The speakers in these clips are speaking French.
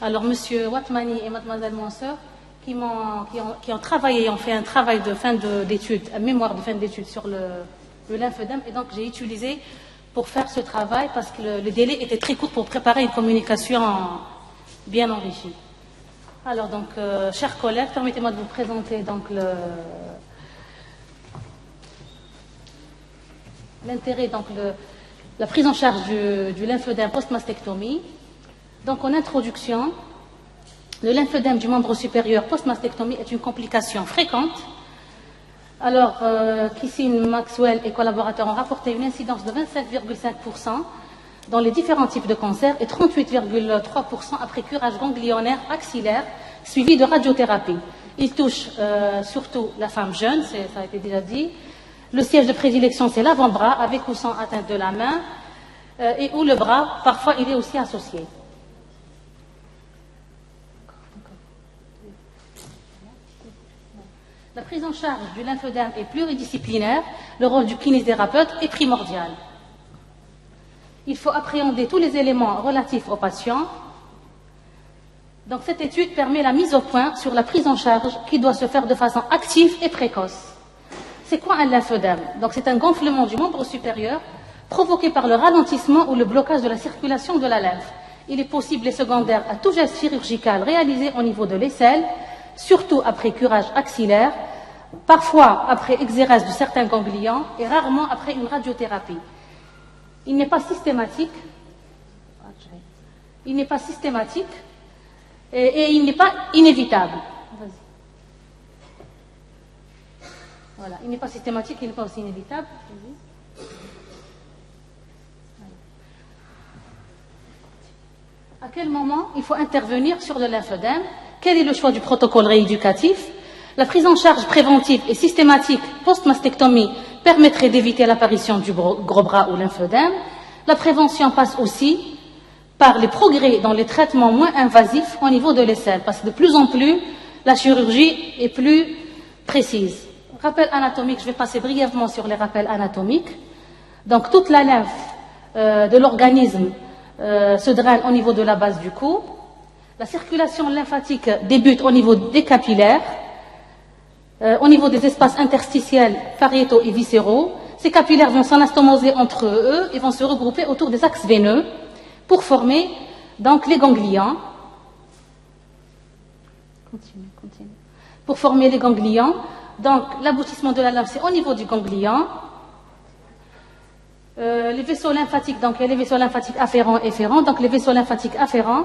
Alors, Monsieur Watmani et Mademoiselle Manseur, qui ont travaillé, ont fait un travail de fin d'études, un mémoire de fin d'études sur le lymphœdème, et donc j'ai utilisé pour faire ce travail parce que le délai était très court pour préparer une communication bien enrichie. Alors donc, chers collègues, permettez-moi de vous présenter donc l'intérêt, donc la prise en charge du lymphœdème post-mastectomie. Donc en introduction, le lymphœdème du membre supérieur post-mastectomie est une complication fréquente. Alors, Kissine, Maxwell et collaborateurs ont rapporté une incidence de 25,5% dans les différents types de cancers et 38,3% après curage ganglionnaire axillaire suivi de radiothérapie. Il touche surtout la femme jeune, ça a été déjà dit. Le siège de prédilection, c'est l'avant-bras, avec ou sans atteinte de la main, et où le bras, parfois, il est aussi associé. La prise en charge du lymphœdème est pluridisciplinaire. Le rôle du kinésithérapeute est primordial. Il faut appréhender tous les éléments relatifs au patient. Donc, cette étude permet la mise au point sur la prise en charge qui doit se faire de façon active et précoce. C'est quoi un lymphœdème? Donc, c'est un gonflement du membre supérieur provoqué par le ralentissement ou le blocage de la circulation de la lymphe. Il est possible et secondaire à tout geste chirurgical réalisé au niveau de l'aisselle, surtout après curage axillaire, parfois après exérèse de certains ganglions et rarement après une radiothérapie. Il n'est pas systématique, et il n'est pas inévitable. Voilà, il n'est pas systématique, il n'est pas aussi inévitable. À quel moment il faut intervenir sur le lymphœdème? Quel est le choix du protocole rééducatif? La prise en charge préventive et systématique post-mastectomie permettrait d'éviter l'apparition du gros bras ou lymphœdème. La prévention passe aussi par les progrès dans les traitements moins invasifs au niveau de l'aisselle, parce que de plus en plus, la chirurgie est plus précise. Rappel anatomique, je vais passer brièvement sur les rappels anatomiques. Donc, toute la lymphe de l'organisme se draine au niveau de la base du cou. La circulation lymphatique débute au niveau des capillaires, au niveau des espaces interstitiels, pariétaux et viscéraux. Ces capillaires vont s'anastomoser entre eux et vont se regrouper autour des axes veineux pour former donc les ganglions. Pour former les ganglions. Donc l'aboutissement de la lymphe, c'est au niveau du ganglion. Les vaisseaux lymphatiques, donc il y a les vaisseaux lymphatiques afférents et efférents. Donc les vaisseaux lymphatiques afférents.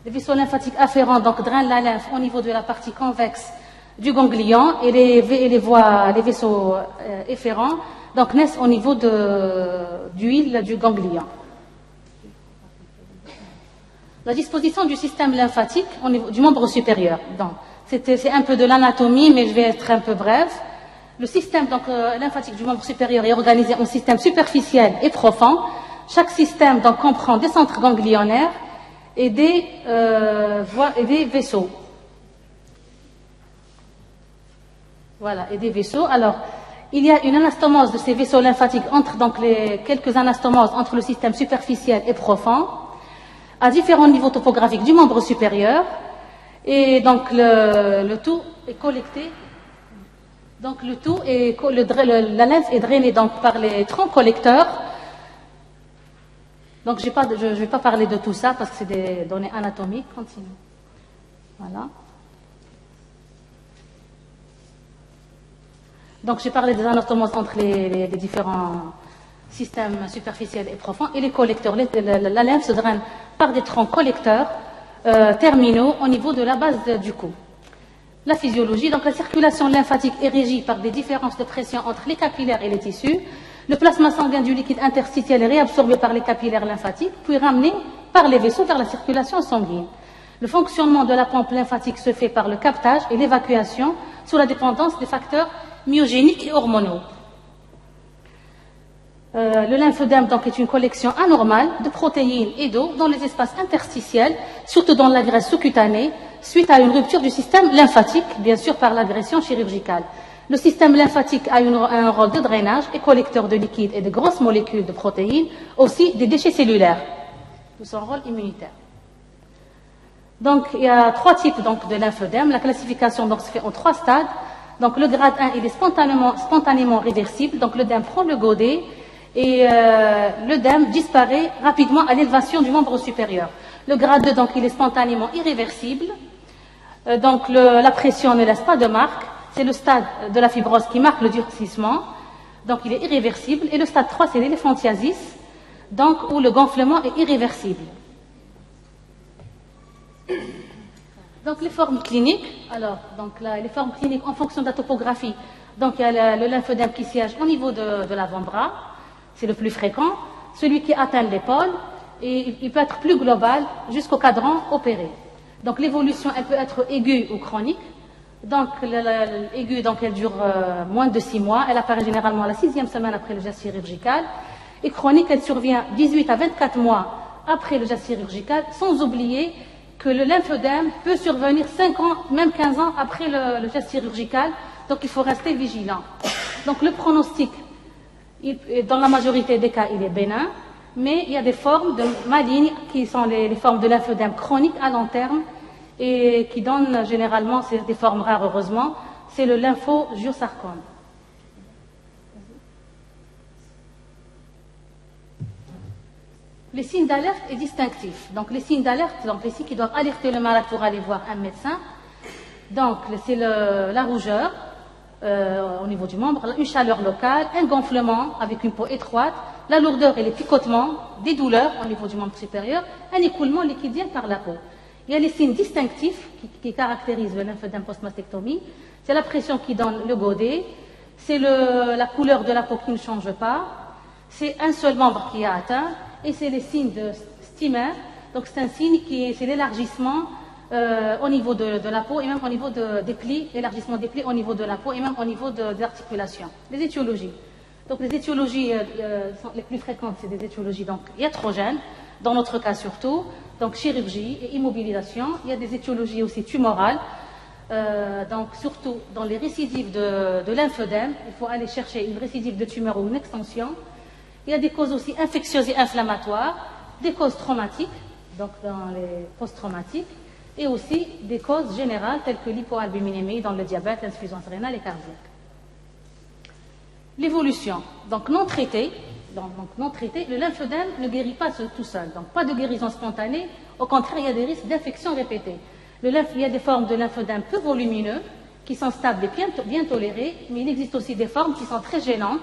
Les vaisseaux lymphatiques afférents donc drainent la lymphe au niveau de la partie convexe du ganglion et les vaisseaux efférents donc naissent au niveau du huile du ganglion. La disposition du système lymphatique au niveau du membre supérieur. Donc, c'est un peu de l'anatomie, mais je vais être un peu brève. Le système donc, lymphatique du membre supérieur est organisé en système superficiel et profond. Chaque système donc, comprend des centres ganglionnaires et des vaisseaux. Voilà, et des vaisseaux. Alors, il y a une anastomose de ces vaisseaux lymphatiques entre donc quelques anastomoses entre le système superficiel et profond, à différents niveaux topographiques du membre supérieur, et donc le tout est collecté. Donc le tout est la lymphe est drainée donc par les troncs collecteurs. Donc je ne vais pas parler de tout ça parce que c'est des données anatomiques. Continue. Voilà. Donc j'ai parlé des anatomoses entre les différents systèmes superficiels et profonds et les collecteurs. La lymphe se draine par des troncs collecteurs terminaux au niveau de la base du cou. La physiologie, donc la circulation lymphatique est régie par des différences de pression entre les capillaires et les tissus. Le plasma sanguin du liquide interstitiel est réabsorbé par les capillaires lymphatiques, puis ramené par les vaisseaux vers la circulation sanguine. Le fonctionnement de la pompe lymphatique se fait par le captage et l'évacuation sous la dépendance des facteurs myogéniques et hormonaux. Le lymphœdème donc, est une collection anormale de protéines et d'eau dans les espaces interstitiels, surtout dans la graisse sous-cutanée, suite à une rupture du système lymphatique, bien sûr par l'agression chirurgicale. Le système lymphatique a un rôle de drainage et collecteur de liquide et de grosses molécules de protéines, aussi des déchets cellulaires, de son rôle immunitaire. Donc, il y a 3 types donc, de lymphodème. La classification donc, se fait en 3 stades. Donc, le grade 1, il est spontanément réversible. Donc, le dème prend le godet et le dème disparaît rapidement à l'élévation du membre supérieur. Le grade 2, donc, il est spontanément irréversible. Donc, la pression ne laisse pas de marque. C'est le stade de la fibrose qui marque le durcissement. Donc, il est irréversible. Et le stade 3, c'est l'éléphantiasis, donc, où le gonflement est irréversible. Donc, les formes cliniques. Alors, donc, là, les formes cliniques en fonction de la topographie. Donc, il y a le lymphodème qui siège au niveau de l'avant-bras. C'est le plus fréquent. Celui qui atteint l'épaule. Et il peut être plus global jusqu'au cadran opéré. Donc, l'évolution, elle peut être aiguë ou chronique. Donc, l'aiguë, donc, elle dure moins de 6 mois. Elle apparaît généralement à la 6e semaine après le geste chirurgical. Et chronique, elle survient 18 à 24 mois après le geste chirurgical, sans oublier que le lymphodème peut survenir 5 ans, même 15 ans après le geste chirurgical. Donc, il faut rester vigilant. Donc, le pronostic, dans la majorité des cas, il est bénin. Mais il y a des formes malignes qui sont les formes de lymphodème chronique à long terme et qui donnent généralement, c'est des formes rares heureusement, c'est le lymphogiosarcome. Les signes d'alerte et distinctifs. Donc les signes d'alerte, donc les signes qui doivent alerter le malade pour aller voir un médecin. Donc c'est la rougeur au niveau du membre, une chaleur locale, un gonflement avec une peau étroite, la lourdeur et les picotements, des douleurs au niveau du membre supérieur, un écoulement liquidien par la peau. Il y a les signes distinctifs qui caractérisent le lymphodème post-mastectomie. C'est la pression qui donne le godet, c'est la couleur de la peau qui ne change pas, c'est un seul membre qui est atteint, et c'est les signes de Stimmer. Donc c'est un signe c'est l'élargissement au niveau de la peau et même au niveau des plis, l'élargissement des plis au niveau de la peau et même au niveau des articulations. Les étiologies. Donc les étiologies les plus fréquentes, c'est des étiologies donc iatrogènes, dans notre cas surtout, donc chirurgie et immobilisation. Il y a des étiologies aussi tumorales, donc surtout dans les récidives de lymphodème, il faut aller chercher une récidive de tumeur ou une extension. Il y a des causes aussi infectieuses et inflammatoires, des causes traumatiques, donc dans les post-traumatiques, et aussi des causes générales telles que l'hypoalbuminémie dans le diabète, l'insuffisance rénale et cardiaque. L'évolution, donc non traitée, le lymphodème ne guérit pas tout seul, donc pas de guérison spontanée, au contraire il y a des risques d'infection répétée. Il y a des formes de lymphodème peu volumineux qui sont stables et bien tolérées, mais il existe aussi des formes qui sont très gênantes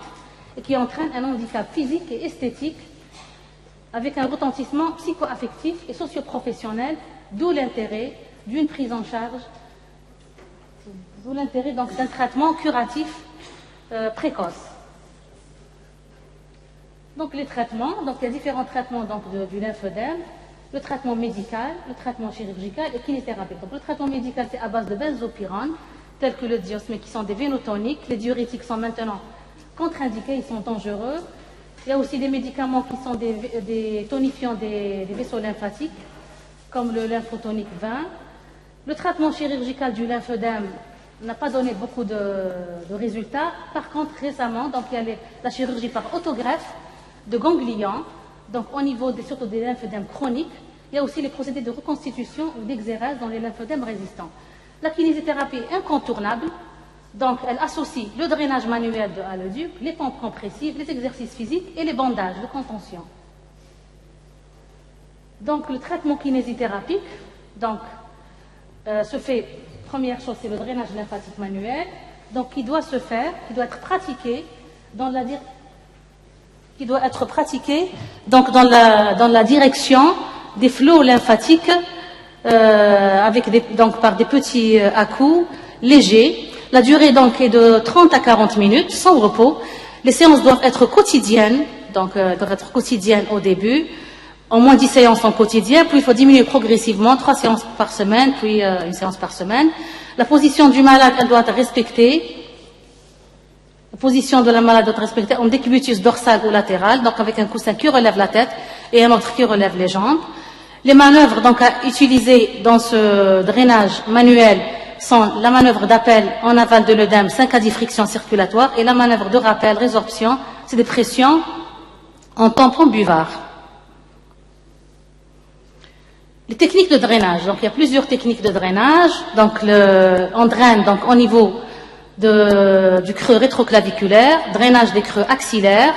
et qui entraînent un handicap physique et esthétique avec un retentissement psycho-affectif et socio-professionnel, d'où l'intérêt d'une prise en charge, d'où l'intérêt donc d'un traitement curatif précoce. Donc les traitements, donc il y a différents traitements donc, du lymphodème, le traitement médical, le traitement chirurgical et kinésithérapie. Donc le traitement médical c'est à base de benzopyrone, tels que le diosmé qui sont des vénotoniques, les diurétiques sont maintenant contre-indiqués, ils sont dangereux. Il y a aussi des médicaments qui sont des tonifiants des vaisseaux lymphatiques, comme le lymphotonique 20. Le traitement chirurgical du lymphodème n'a pas donné beaucoup de résultats. Par contre, récemment, donc, il y a la chirurgie par autogreffe de ganglions, donc au niveau surtout des lymphodèmes chroniques. Il y a aussi les procédés de reconstitution ou d'exérèse dans les lymphodèmes résistants. La kinésithérapie est incontournable. Donc, elle associe le drainage manuel de haloduc, les pompes compressives, les exercices physiques et les bandages de contention. Donc, le traitement kinésithérapique donc, se fait, première chose, c'est le drainage lymphatique manuel, donc qui doit être pratiqué dans la direction des flots lymphatiques donc, par des petits à-coups légers. La durée donc est de 30 à 40 minutes, sans repos. Les séances doivent être quotidiennes, donc doivent être quotidiennes au début, au moins 10 séances en quotidien, puis il faut diminuer progressivement, 3 séances par semaine, puis une séance par semaine. La position du malade, elle doit être respectée. La position de la malade doit être respectée en décubitus dorsal ou latéral, donc avec un coussin qui relève la tête et un autre qui relève les jambes. Les manœuvres donc à utiliser dans ce drainage manuel sont la manœuvre d'appel en aval de l'œdème, 5 à 10 frictions circulatoires, et la manœuvre de rappel, résorption, c'est des pressions en tampon buvard. Les techniques de drainage. Donc, il y a plusieurs techniques de drainage. Donc, on draine donc, au niveau du creux rétroclaviculaire, drainage des creux axillaires,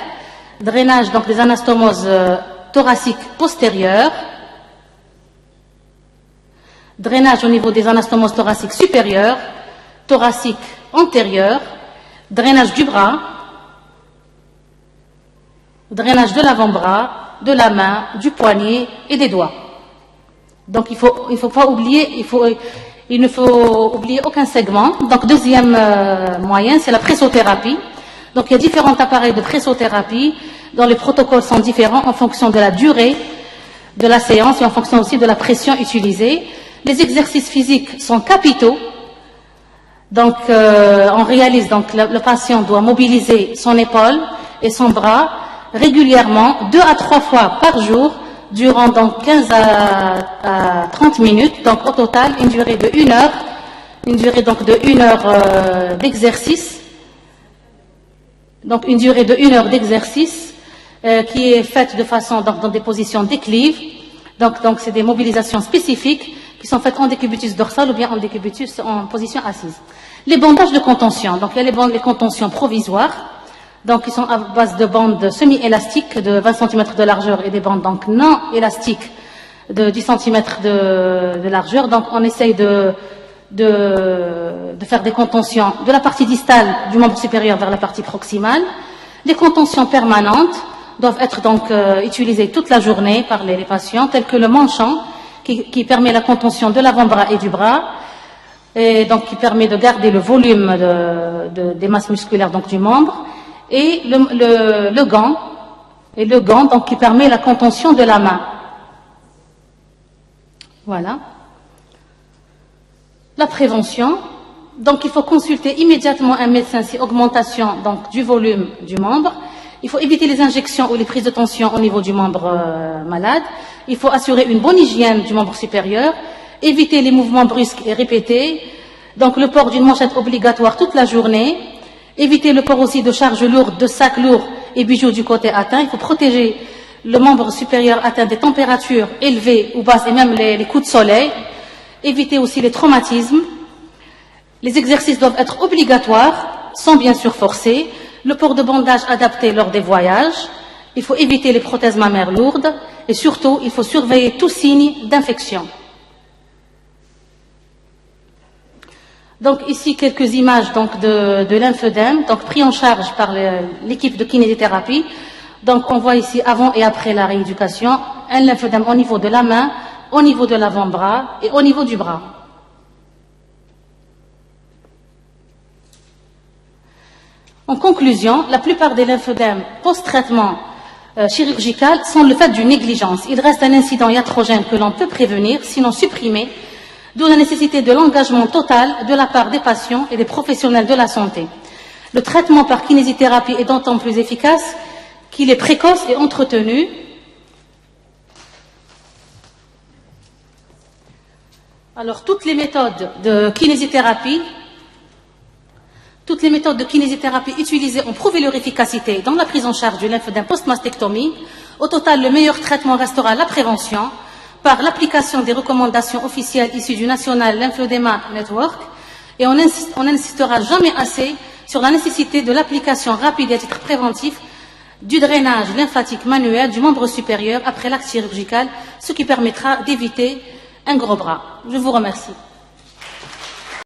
drainage donc, des anastomoses thoraciques postérieures, drainage au niveau des anastomoses thoraciques supérieures, thoraciques antérieures, drainage du bras, drainage de l'avant-bras, de la main, du poignet et des doigts. Donc il faut pas oublier, il ne faut oublier aucun segment. Donc deuxième moyen, c'est la pressothérapie. Donc il y a différents appareils de pressothérapie dont les protocoles sont différents en fonction de la durée de la séance et en fonction aussi de la pression utilisée. Les exercices physiques sont capitaux. Donc on réalise, donc le patient doit mobiliser son épaule et son bras régulièrement 2 à 3 fois par jour durant donc 15 à 30 minutes, donc au total une durée de 1 heure, une durée donc de 1 heure d'exercice, donc une durée de 1 heure d'exercice qui est faite de façon donc, dans des positions déclives, donc c'est des mobilisations spécifiques qui sont faites en décubitus dorsal ou bien en décubitus en position assise. Les bandages de contention, donc il y a les contentions provisoires, donc ils sont à base de bandes semi-élastiques de 20 cm de largeur et des bandes donc non élastiques de 10 cm de largeur. Donc on essaye de faire des contentions de la partie distale du membre supérieur vers la partie proximale. Les contentions permanentes doivent être donc utilisées toute la journée par les patients, telles que le manchon qui permet la contention de l'avant-bras et du bras, et donc qui permet de garder le volume des masses musculaires donc du membre. Et le gant donc, qui permet la contention de la main. Voilà. La prévention. Donc, il faut consulter immédiatement un médecin si augmentation donc, du volume du membre. Il faut éviter les injections ou les prises de tension au niveau du membre malade. Il faut assurer une bonne hygiène du membre supérieur. Éviter les mouvements brusques et répétés. Donc, le port d'une manchette obligatoire toute la journée. Éviter le port aussi de charges lourdes, de sacs lourds et bijoux du côté atteint. Il faut protéger le membre supérieur atteint des températures élevées ou basses et même les coups de soleil. Éviter aussi les traumatismes. Les exercices doivent être obligatoires, sans bien sûr forcer. Le port de bandage adapté lors des voyages. Il faut éviter les prothèses mammaires lourdes. Et surtout, il faut surveiller tout signe d'infection. Donc ici quelques images donc de lymphœdème, donc pris en charge par l'équipe de kinésithérapie. Donc on voit ici avant et après la rééducation un lymphœdème au niveau de la main, au niveau de l'avant-bras et au niveau du bras. En conclusion, la plupart des lymphœdèmes post-traitement chirurgical sont le fait d'une négligence. Il reste un incident iatrogène que l'on peut prévenir, sinon supprimer. D'où la nécessité de l'engagement total de la part des patients et des professionnels de la santé. Le traitement par kinésithérapie est d'autant plus efficace qu'il est précoce et entretenu. Alors, toutes les méthodes de kinésithérapie utilisées ont prouvé leur efficacité dans la prise en charge du lymphodème post-mastectomie. Au total, le meilleur traitement restera la prévention, par l'application des recommandations officielles issues du National Lymphedema Network, et on n'insistera jamais assez sur la nécessité de l'application rapide et à titre préventif du drainage lymphatique manuel du membre supérieur après l'acte chirurgical, ce qui permettra d'éviter un gros bras. Je vous remercie.